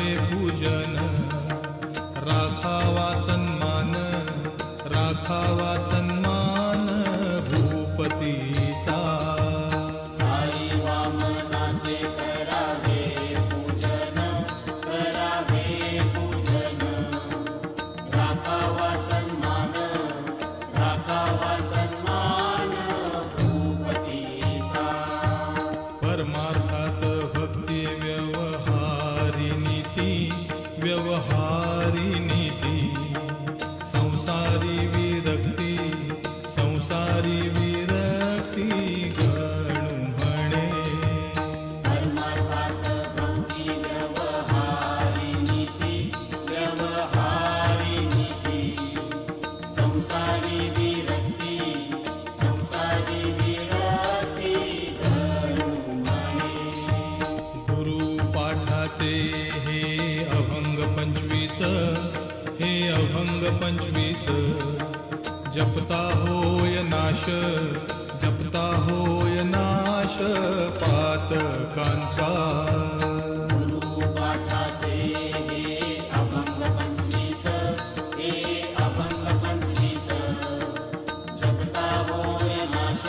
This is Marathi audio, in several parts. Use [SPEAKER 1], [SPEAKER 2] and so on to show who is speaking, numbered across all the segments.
[SPEAKER 1] करावे पूजन, राखावा सन्मान, राखावा सन्मान भूपतीचा।
[SPEAKER 2] साई वामनाचे करावे पूजन, करावे पूजन, राखावा सन्मान, राखावा सन्मान भूपतीचा।
[SPEAKER 1] परमार्थात भक्ती व्यवहारी नीती, व्यवहारी नीती, संसारी विरक्ती, संसारी विरक्ती गणू म्हणे।
[SPEAKER 2] परमार्थात भक्ती व्यवहारी नीती, व्यवहारी नीती, संसारी विरक्ती, संसारी विरक्ती गणू म्हणे।
[SPEAKER 1] गुरुपाठाचे हे अभंग 25, हे अभंग 25, जपता होय नाश, जपता होय नाश पातकांचा।
[SPEAKER 2] गुरुपाठाचे हे अभंग 25, हे अभंग 25, जपता होय नाश,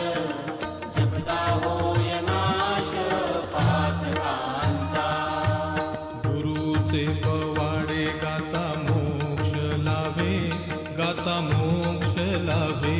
[SPEAKER 2] जपता होय नाश पातकांचा।
[SPEAKER 1] गुरुचे पवाडे गाता मोक्ष लाभे, गाता मोक्ष लाभे।